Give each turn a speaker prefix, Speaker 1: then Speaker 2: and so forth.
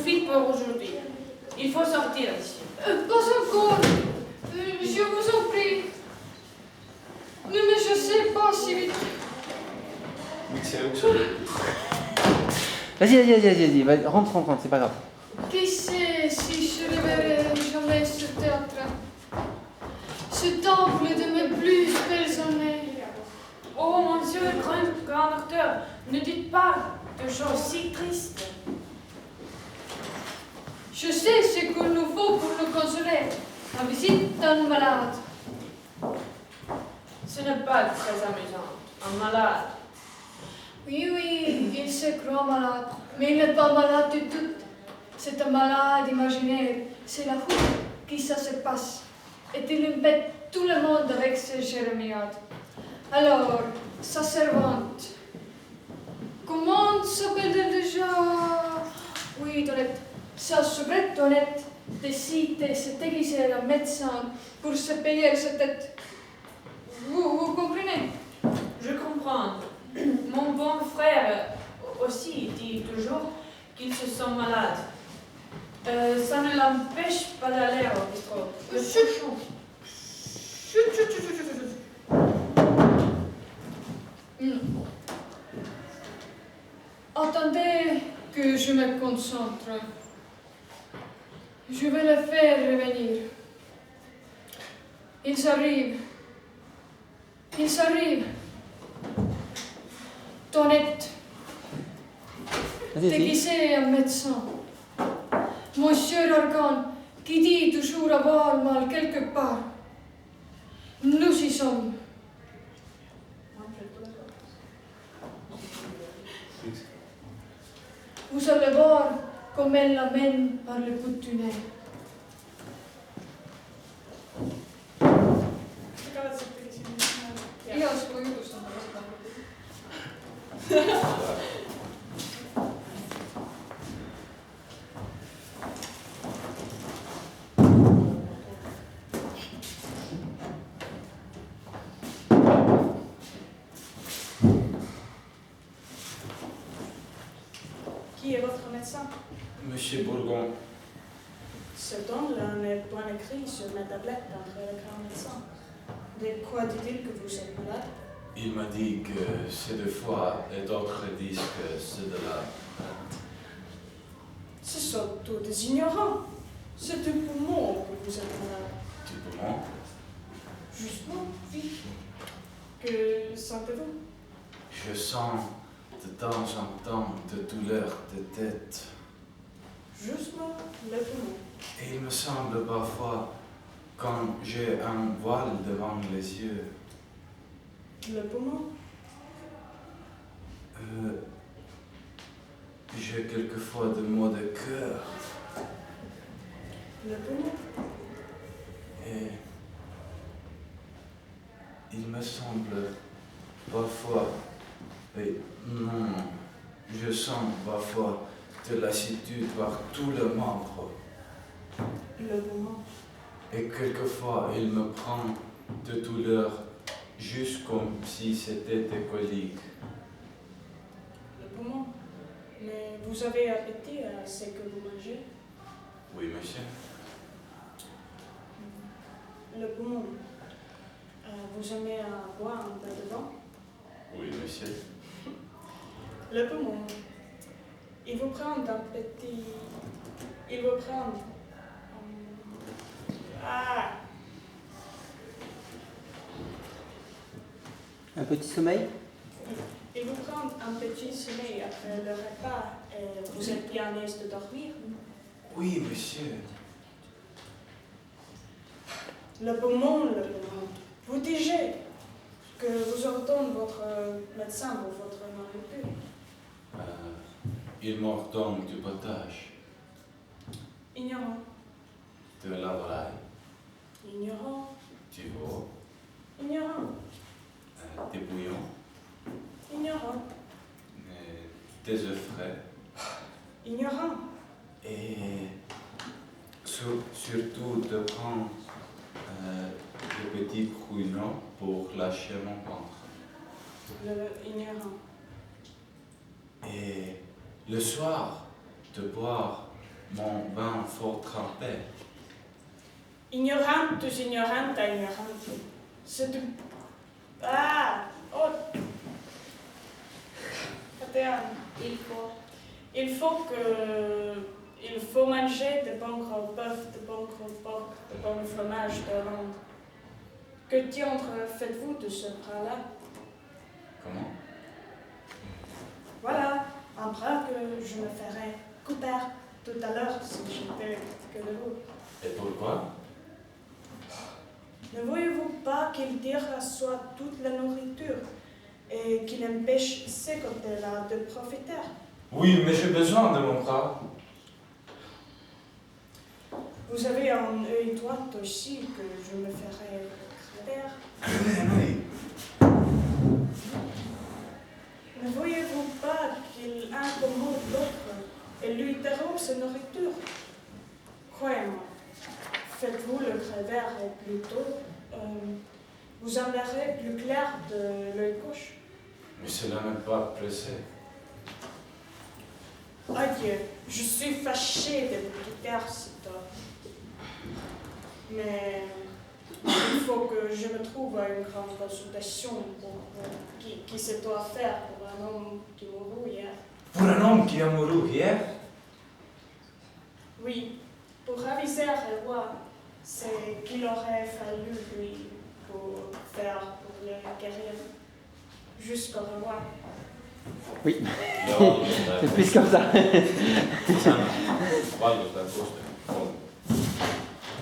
Speaker 1: suffit pour aujourd'hui. Il faut sortir ici.
Speaker 2: Pas encore. Je vous en prie. Ne me chassez pas si vite.
Speaker 3: Vas-y, rentre, c'est pas grave.
Speaker 2: Qui sait si je reverrai jamais ce théâtre, ce temple de mes plus belles années.
Speaker 1: Oh, monsieur le grand acteur, ne dites pas de choses si tristes.
Speaker 2: Je sais ce qu'il nous faut pour nous consoler. La visite d'un malade.
Speaker 1: Ce n'est pas très amusant. Un malade.
Speaker 2: Oui, il se croit malade, mais il n'est pas malade du tout. C'est un malade imaginaire. C'est la foule qui ça se passe. Et il embête tout le monde avec ses jérémiades. Alors, sa servante. Comment s'appelle-t-elle déjà? Oui, Tonette. Sa soubrette Tonette décide de se déguiser en médecin pour se payer sa tête. Vous comprenez?
Speaker 1: Je comprends. Mon bon frère aussi dit toujours qu'il se sent malade. Ça ne l'empêche pas d'aller au bistrot. Le chouchou.
Speaker 2: Attendez que je me concentre. Je vais le faire revenir. Ils arrivent. Tonette, déguisé en médecin. Monsieur Argan, qui dit toujours avoir mal quelque part. Nous y sommes. Vous allez voir comme elle l'amène par le bout du nez.
Speaker 4: Qui est votre médecin?
Speaker 5: Monsieur Bourgon.
Speaker 4: Cet homme-là n'est point écrit sur ma tablette d'entre les grands médecins. De quoi dit-il que vous êtes malade?
Speaker 5: Il m'a dit que c'est de foie et d'autres disent que c'est de la...
Speaker 4: Ce sont tous des ignorants. C'est du poumon que vous êtes malade.
Speaker 5: Du poumon?
Speaker 4: Justement, oui. Que sentez-vous?
Speaker 5: Je sens de temps en temps de douleurs de tête.
Speaker 4: Justement, le poumon.
Speaker 5: Et il me semble parfois, quand j'ai un voile devant les yeux,
Speaker 4: Le poumon?
Speaker 5: j'ai quelquefois des maux de cœur.
Speaker 4: Le poumon?
Speaker 5: Et il me semble parfois, et non, je sens parfois de lassitude par tout le membre.
Speaker 4: Le poumon?
Speaker 5: Et quelquefois, il me prend de douleur, juste comme si c'était des coliques.
Speaker 4: Le poumon? Mais vous avez appétit à ce que vous mangez?
Speaker 5: Oui, monsieur.
Speaker 4: Le poumon? Vous aimez boire un peu de vin?
Speaker 5: Oui, monsieur.
Speaker 4: Le poumon? Il vous prend un petit... Il vous prend...
Speaker 3: Un petit sommeil?
Speaker 4: Il vous prend un petit sommeil après le repas et vous êtes bien à l'aise de dormir?
Speaker 5: Oui, monsieur.
Speaker 4: Le poumon. Vous digez que vous ordonne votre médecin ou votre nourriture.
Speaker 5: Il m'ordonne du potage,
Speaker 4: Ignorant.
Speaker 5: de la volaille,
Speaker 4: Ignorant.
Speaker 5: du veau,
Speaker 4: Ignorant.
Speaker 5: des bouillons,
Speaker 4: Ignorant.
Speaker 5: des œufs frais
Speaker 4: Ignorant.
Speaker 5: et surtout de prendre des petits brouillons pour lâcher mon ventre.
Speaker 4: Ignorant.
Speaker 5: Et le soir, de boire mon bain fort trempé.
Speaker 4: Ignorantus ignoranta ignorantum. C'est du... Ah! Oh! Attends. Il faut manger de bons gros bœufs, de bons gros porcs, de bons fromages d'Hollande. Que diantre faites-vous de ce bras-là?
Speaker 5: Comment?
Speaker 4: Voilà, un bras que je me ferai couper tout à l'heure si j'étais que de vous.
Speaker 5: Et pourquoi?
Speaker 4: Ne voyez-vous pas qu'il tire à soi toute la nourriture et qu'il empêche ces côtés-là de profiter?
Speaker 5: Oui, mais j'ai besoin de mon bras.
Speaker 4: Vous avez un œil droit aussi que je me ferai crever.
Speaker 5: Oui.
Speaker 4: Ne voyez-vous pas qu'il incommode l'autre et lui interrompt sa nourriture? Croyez-moi, faites-vous le crever et plutôt vous en verrez plus clair de l'œil gauche.
Speaker 5: Mais cela n'est pas pressé.
Speaker 4: Adieu, je suis fâchée de vous quitter, c'est toi. Mais il faut que je me trouve à une grande consultation pour qui se doit faire pour un homme qui mourut hier.
Speaker 5: Pour un homme qui a mouru hier?
Speaker 4: Oui, pour aviser le roi, c'est qu'il aurait fallu lui pour le guérir jusqu'au roi.
Speaker 3: Oui,
Speaker 6: Joo,
Speaker 3: c'est plus comme ça.
Speaker 6: sana vaikuttavuus.